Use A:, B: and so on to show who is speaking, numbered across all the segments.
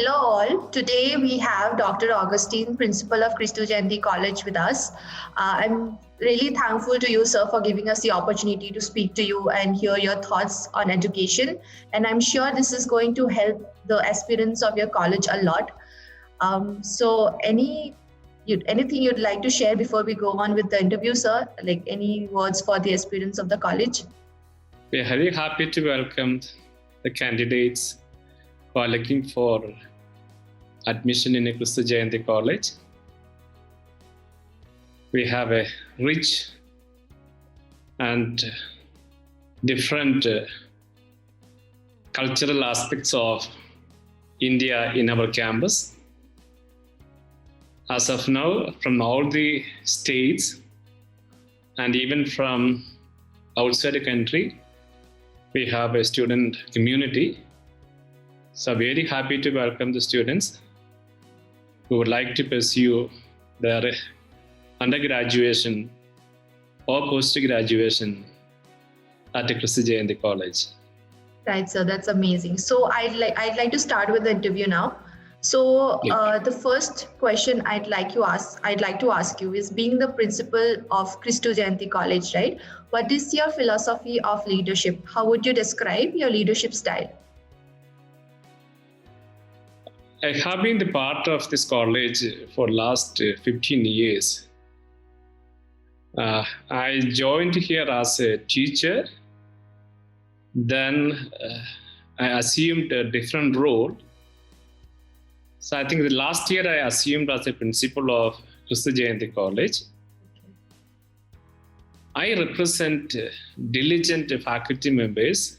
A: Hello all. Today we have Dr. Augustine, Principal of Kristu Jayanti College with us. I'm really thankful to you, sir, for giving us the opportunity to speak to you and hear your thoughts on education. And I'm sure this is going to help the aspirants of your college a lot. Anything you'd like to share before we go on with the interview, sir? Like any words for the aspirants of the college?
B: We're very happy to welcome the candidates who are looking for admission in Kristu Jayanti College. We have a rich and different cultural aspects of India in our campus. As of now, from all the states and even from outside the country, we have a student community. So very happy to welcome the students who would like to pursue their undergraduation or post-graduation at the Kristu Jayanti College.
A: Right, sir, that's amazing. So I'd like to start with the interview now. So the first question I'd like to ask you is, being the principal of Kristu Jayanti College, right? What is your philosophy of leadership? How would you describe your leadership style?
B: I have been the part of this college for last 15 years. I joined here as a teacher. Then I assumed a different role. So I think the last year I assumed as a principal of Kristu Jayanti College. I represent diligent faculty members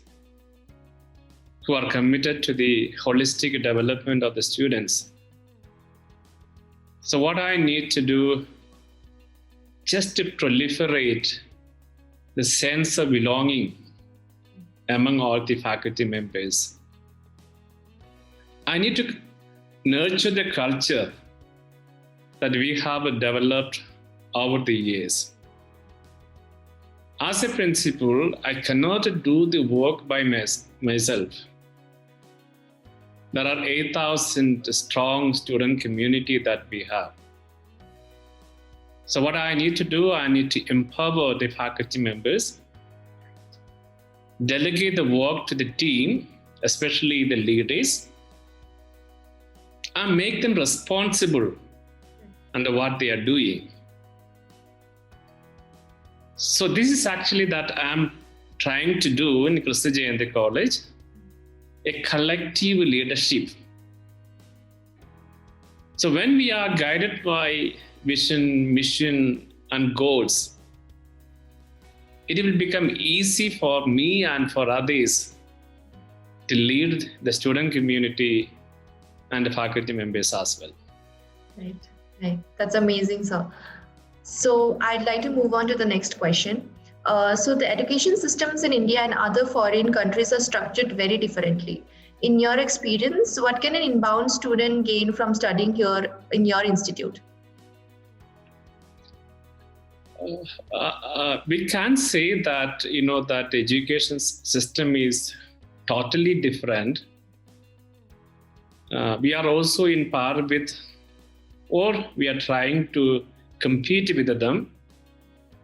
B: who are committed to the holistic development of the students. So what I need to do, just to proliferate the sense of belonging among all the faculty members. I need to nurture the culture that we have developed over the years. As a principal, I cannot do the work by myself. There are 8,000 strong student community that we have. So what I need to do, I need to empower the faculty members, delegate the work to the team, especially the leaders, and make them responsible under what they are doing. So this is actually that I'm trying to do in Kristu Jayanti College, a collective leadership. So when we are guided by vision, mission, and goals, it will become easy for me and for others to lead the student community and the faculty members as well.
A: Right. That's amazing, sir. So I'd like to move on to the next question. So the education systems in India and other foreign countries are structured very differently. In your experience, what can an inbound student gain from studying here in your institute?
B: We can't say that, that the education system is totally different. We are also in par with, or we are trying to compete with them.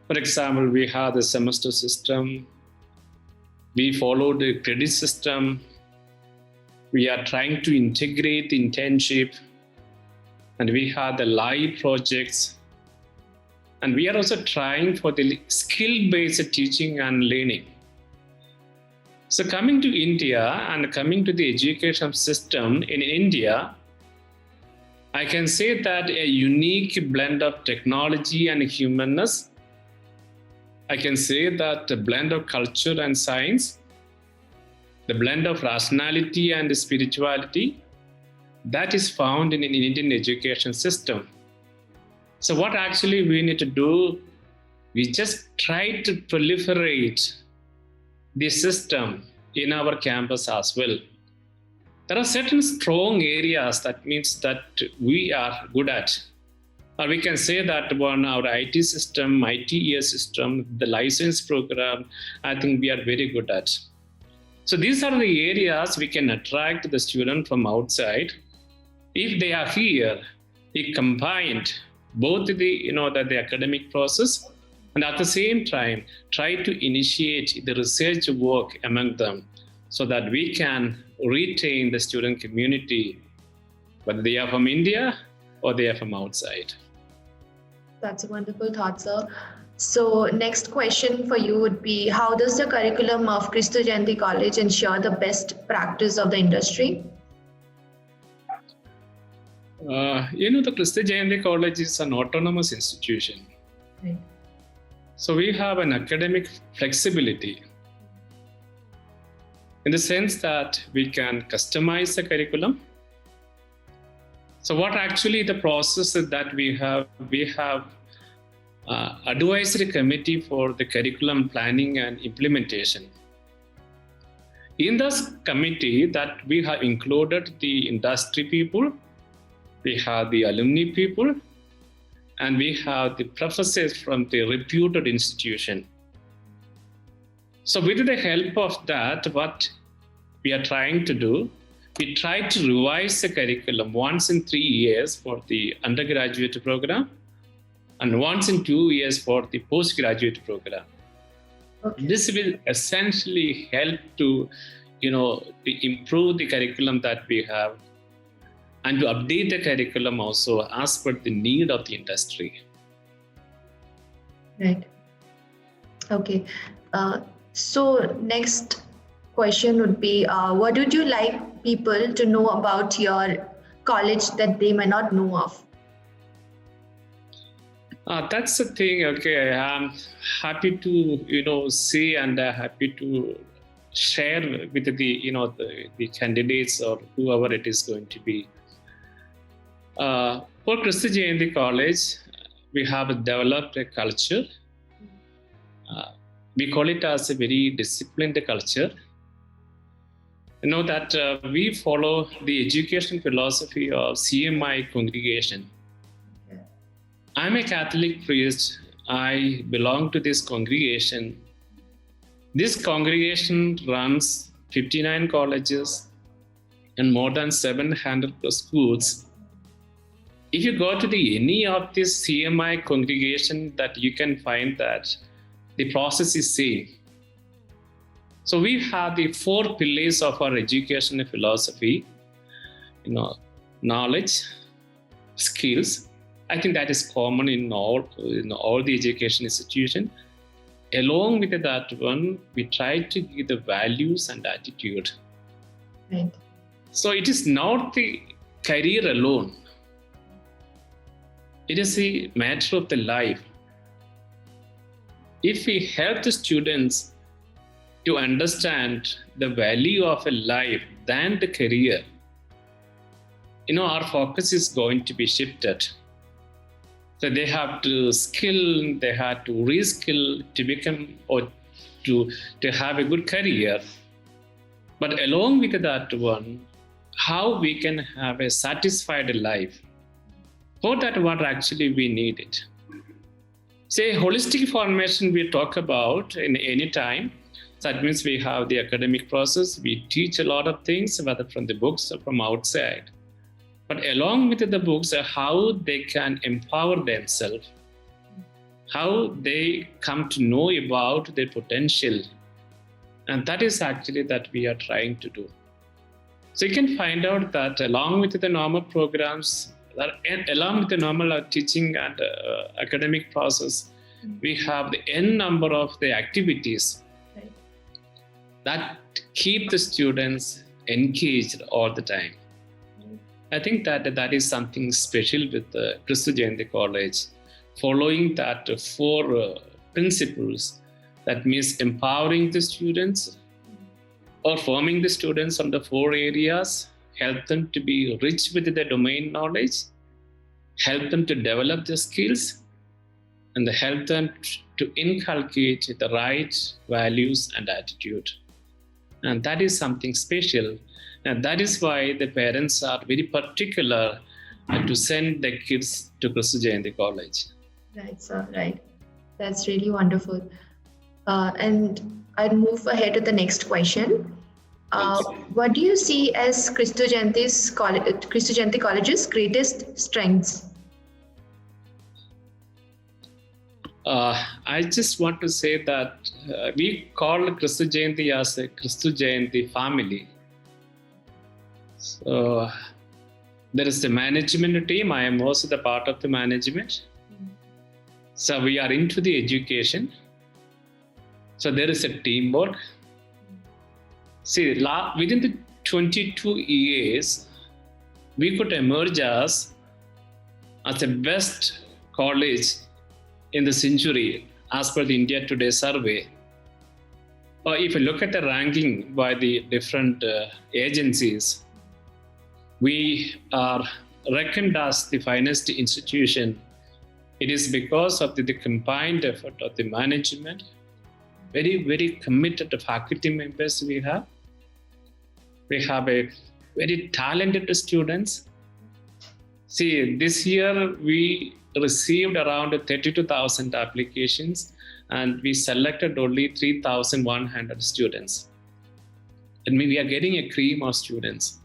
B: For example, we have the semester system. We follow the credit system. We are trying to integrate the internship. And we have the live projects. And we are also trying for the skill-based teaching and learning. So coming to India and coming to the education system in India, I can say that a unique blend of technology and humanness. I can say that the blend of culture and science, the blend of rationality and spirituality, that is found in an Indian education system. So what actually we need to do, we just try to proliferate the system in our campus as well. There are certain strong areas that means that we are good at. Or we can say that on our IT system, ITES system, the license program, I think we are very good at. So these are the areas we can attract the student from outside If they are here, he combined both the academic process and at the same time try to initiate the research work among them so that we can retain the student community, whether they are from India or they are from outside.
A: That's a wonderful thought, sir. So next question for you would be, how does the curriculum of Kristu Jayanti College ensure the best practice of the industry?
B: The Kristu Jayanti College is an autonomous institution.
A: Right.
B: So we have an academic flexibility in the sense that we can customize the curriculum. So what actually the process is that we have advisory committee for the curriculum planning and implementation. In this committee that we have included the industry people, we have the alumni people, and we have the professors from the reputed institution. So with the help of that, what we are trying to do, we try to revise the curriculum once in 3 years for the undergraduate program and once in 2 years for the postgraduate program. Okay. This will essentially help to improve the curriculum that we have and to update the curriculum also as per the need of the industry.
A: Right. Okay. So next question would be, what would you like people to know about your college that they may not know of?
B: That's the thing. Okay, I'm happy to see and happy to share with the candidates or whoever it is going to be. For Kristu Jayanti College, we have developed a culture. We call it as a very disciplined culture. That we follow the education philosophy of CMI congregation. Okay. I'm a Catholic priest. I belong to this congregation. This congregation runs 59 colleges and more than 700 schools. If you go to any of this CMI congregation, that you can find that the process is same. So we have the 4 pillars of our education philosophy, knowledge, skills. I think that is common in all the education institutions. Along with that one, we try to give the values and attitude.
A: Right.
B: So it is not the career alone. It is a matter of the life. If we help the students to understand the value of a life than the career, our focus is going to be shifted. So they have to skill, they have to reskill to become or to have a good career. But along with that one, how we can have a satisfied life. For that, what actually we need it. Say holistic formation we talk about in any time. That means we have the academic process. We teach a lot of things, whether from the books or from outside. But along with the books, how they can empower themselves, how they come to know about their potential. And that is actually that we are trying to do. So you can find out that along with the normal programs, along with the normal teaching and academic process, we have the n number of the activities that keep the students engaged all the time. I think that is something special with Kristu Jayanti College, following that 4 principles. That means empowering the students or forming the students on the 4 areas, help them to be rich with the domain knowledge, help them to develop the skills, and help them to inculcate the right values and attitude. And that is something special. And that is why the parents are very particular to send their kids to Kristu Jayanti College.
A: Right, sir, right. That's really wonderful. And I'll move ahead to the next question. What do you see as Kristu Jayanti College's greatest strengths?
B: I just want to say that we call Kristu Jayanti as a Kristu Jayanti family. So there is the management team. I am also the part of the management. So we are into the education. So there is a teamwork. See, within the 22 years, we could emerge as the best college in the century as per the India Today survey. Or if you look at the ranking by the different agencies, we are reckoned as the finest institution. It is because of the combined effort of the management, very, very committed faculty members we have. We have a very talented students. See, this year we received around 32,000 applications and we selected only 3,100 students. And we are getting a cream of students.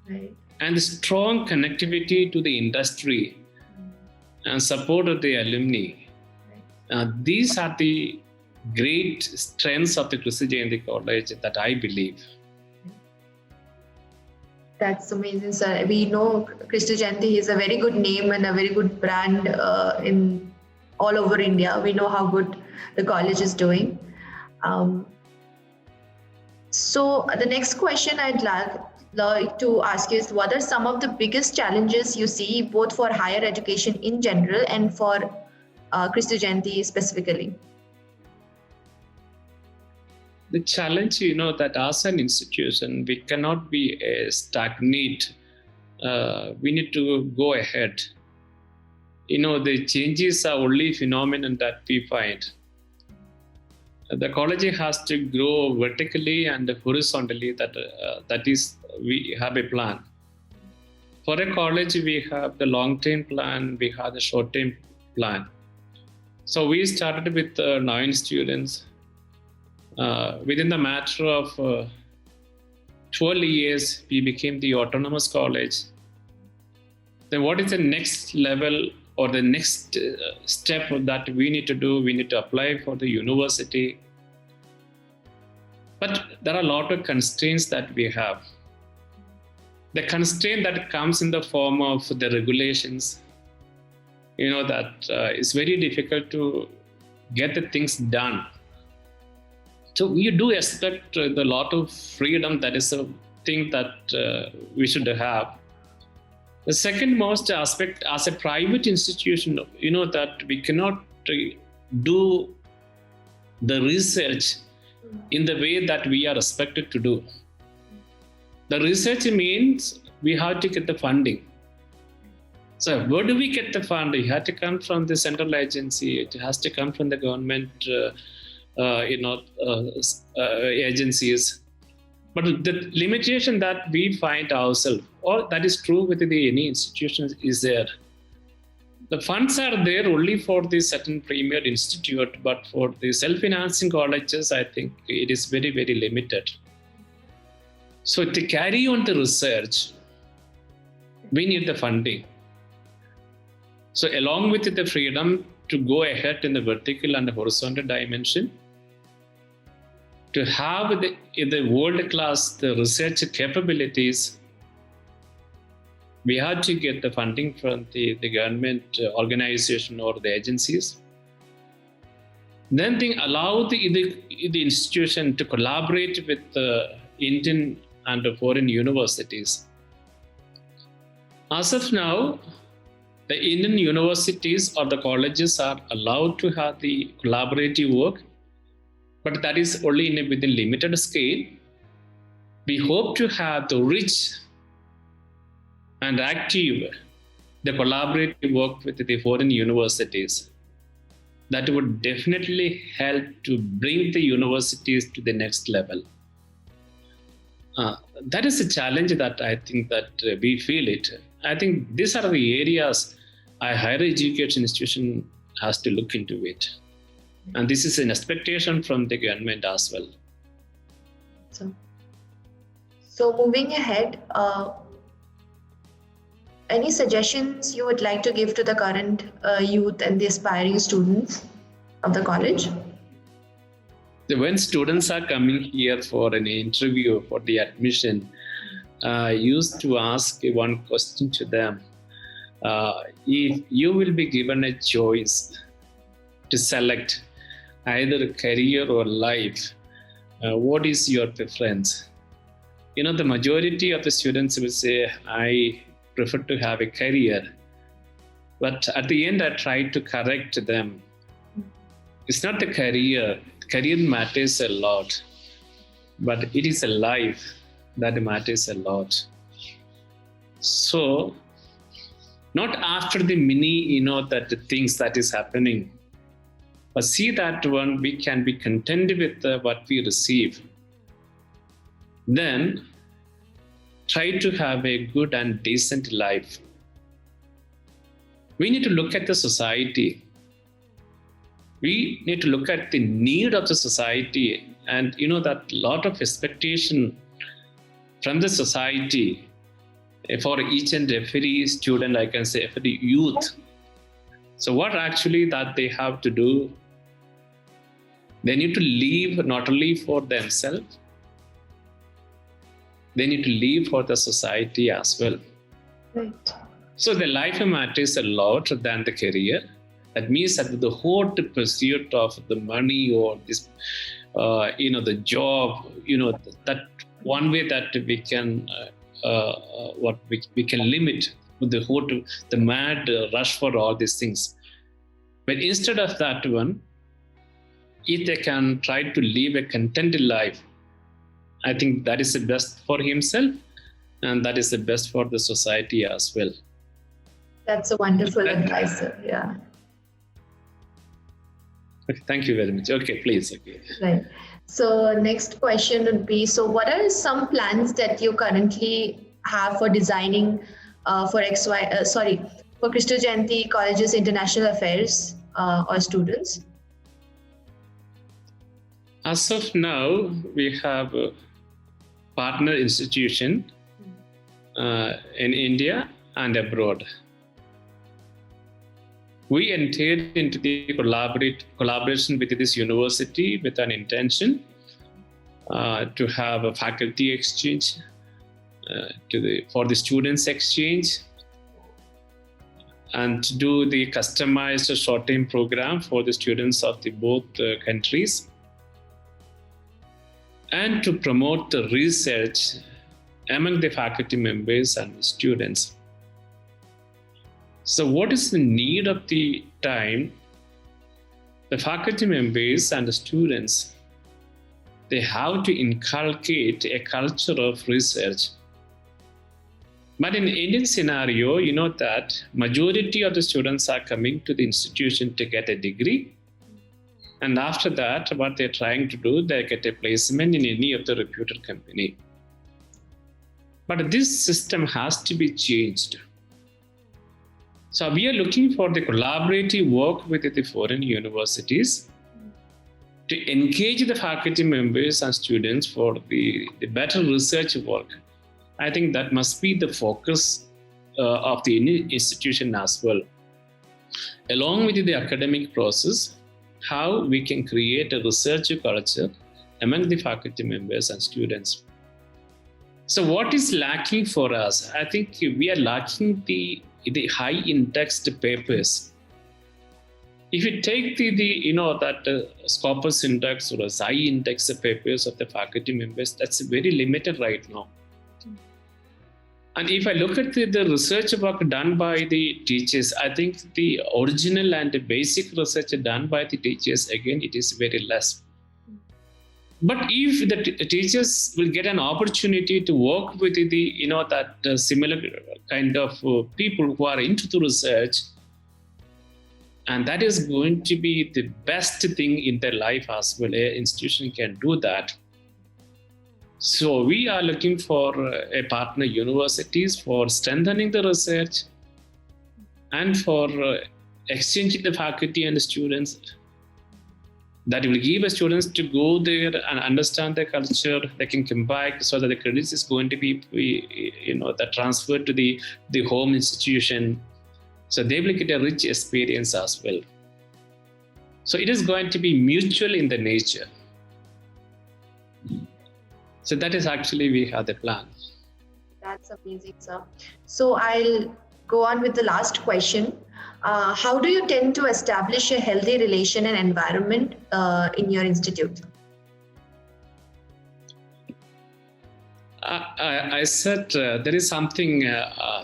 A: Right.
B: And the strong connectivity to the industry and support of the alumni. These are the great strengths of the Kristu Jayanti College that I believe.
A: That's amazing, sir. We know Kristu Jayanti is a very good name and a very good brand in all over India. We know how good the college is doing. So the next question I'd like to ask you is, what are some of the biggest challenges you see both for higher education in general and for Kristu Jayanti specifically?
B: The challenge, that as an institution, we cannot be stagnant. We need to go ahead. The changes are only phenomenon that we find. The college has to grow vertically and horizontally. That is, we have a plan. For a college, we have the long-term plan, we have the short-term plan. So we started with 9 students. Within the matter of 12 years, we became the autonomous college. Then what is the next level or the next step that we need to do? We need to apply for the university. But there are a lot of constraints that we have. The constraint that comes in the form of the regulations, that it's very difficult to get the things done. So we do expect a lot of freedom. That is a thing that we should have. The second most aspect, as a private institution, that we cannot do the research in the way that we are expected to do. The research means we have to get the funding. So where do we get the funding? It has to come from the central agency. It has to come from the government agencies. But the limitation that we find ourselves, or that is true within any institution, is there. The funds are there only for the certain premier institute, but for the self-financing colleges, I think it is very, very limited. So to carry on the research, we need the funding. So along with the freedom to go ahead in the vertical and the horizontal dimension, to have the world-class the research capabilities, we had to get the funding from the government organization or the agencies. Then they allow the institution to collaborate with the Indian and foreign universities. As of now, the Indian universities or the colleges are allowed to have the collaborative work, but that is only within limited scale. We hope to have the rich and active the collaborative work with the foreign universities. That would definitely help to bring the universities to the next level. That is a challenge that I think that we feel it. I think these are the areas a higher education institution has to look into it. And this is an expectation from the government as well.
A: So, So moving ahead, any suggestions you would like to give to the current youth and the aspiring students of the college?
B: When students are coming here for an interview for the admission, I used to ask one question to them. If you will be given a choice to select either a career or life, what is your preference? The majority of the students will say, I prefer to have a career. But at the end, I try to correct them. It's not the career. Career matters a lot, but it is a life that matters a lot. So, not after the many, that the things that is happening, but see that one we can be content with what we receive. Then try to have a good and decent life. We need to look at the society. We need to look at the need of the society, and that lot of expectation from the society for each and every student, I can say, for the youth. So what actually that they have to do? They need to live not only for themselves, they need to live for the society as well.
A: Right.
B: So the life matters a lot than the career. That means that the whole pursuit of the money or this, the job, that one way that we can, we can limit the mad rush for all these things. But instead of that one, if they can try to live a contented life, I think that is the best for himself, and that is the best for the society as well.
A: That's a wonderful advice, sir. Yeah.
B: Okay, thank you very much. Okay, please. Okay.
A: Right. So next question would be, so what are some plans that you currently have for designing for Kristu Jayanti Colleges International Affairs or students?
B: As of now, we have a partner institution in India and abroad. We entered into the collaboration with this university with an intention to have a faculty exchange, for the students exchange, and to do the customized short-term program for the students of the both countries, and to promote the research among the faculty members and the students. So what is the need of the time? The faculty members and the students, they have to inculcate a culture of research. But in the Indian scenario, that majority of the students are coming to the institution to get a degree. And after that, what they're trying to do, they get a placement in any of the reputed company. But this system has to be changed. So we are looking for the collaborative work with the foreign universities to engage the faculty members and students for the better research work. I think that must be the focus of the institution as well. Along with the academic process, how we can create a research culture among the faculty members and students. So what is lacking for us? I think we are lacking the high indexed papers. If you take that Scopus index or Xi index papers of the faculty members, that's very limited right now. And if I look at the research work done by the teachers, I think the original and the basic research done by the teachers, again, it is very less. But if the teachers will get an opportunity to work with similar kind of people who are into the research, and that is going to be the best thing in their life as well. An institution can do that. So we are looking for a partner universities for strengthening the research and for exchanging the faculty and the students. that will give the students to go there and understand the culture. They can come back, so that the credits is going to be that transferred to the home institution. So they will get a rich experience as well. So it is going to be mutual in the nature. So that is actually we have the plan.
A: That's amazing, sir. So I'll go on with the last question. How do you tend to establish a healthy relation and environment in your institute?
B: I said there is something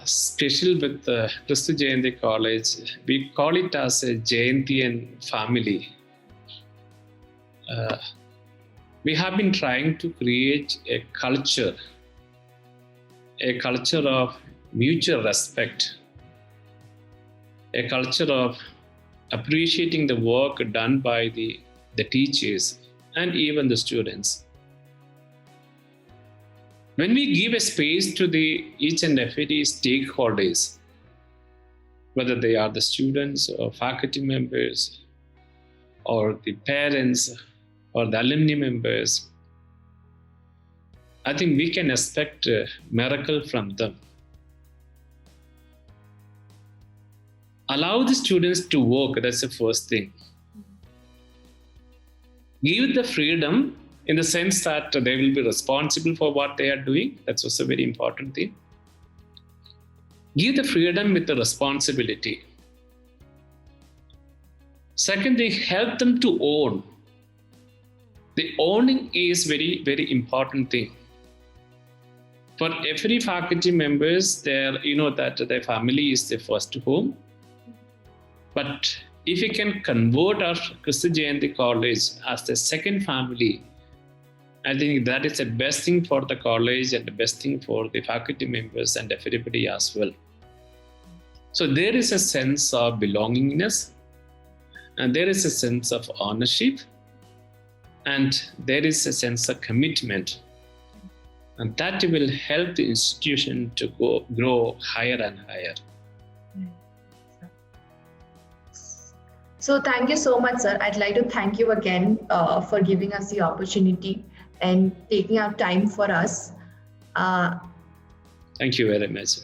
B: special with Kristu Jayanti College. We call it as a Jayantian family. We have been trying to create a culture of mutual respect, a culture of appreciating the work done by the teachers and even the students. When we give a space to each and every stakeholders, whether they are the students or faculty members or the parents or the alumni members, I think we can expect a miracle from them. Allow the students to work, that's the first thing. Give the freedom in the sense that they will be responsible for what they are doing. That's also a very important thing. Give the freedom with the responsibility. Secondly, help them to own. The owning is very, very important thing. For every faculty members, that their family is their first home. But if you can convert our Kristu Jayanti College as the second family, I think that is the best thing for the college and the best thing for the faculty members and everybody as well. So there is a sense of belongingness, and there is a sense of ownership, and there is a sense of commitment. And that will help the institution to grow higher and higher.
A: So thank you so much, sir. I'd like to thank you again for giving us the opportunity and taking out time for us.
B: Thank you very much.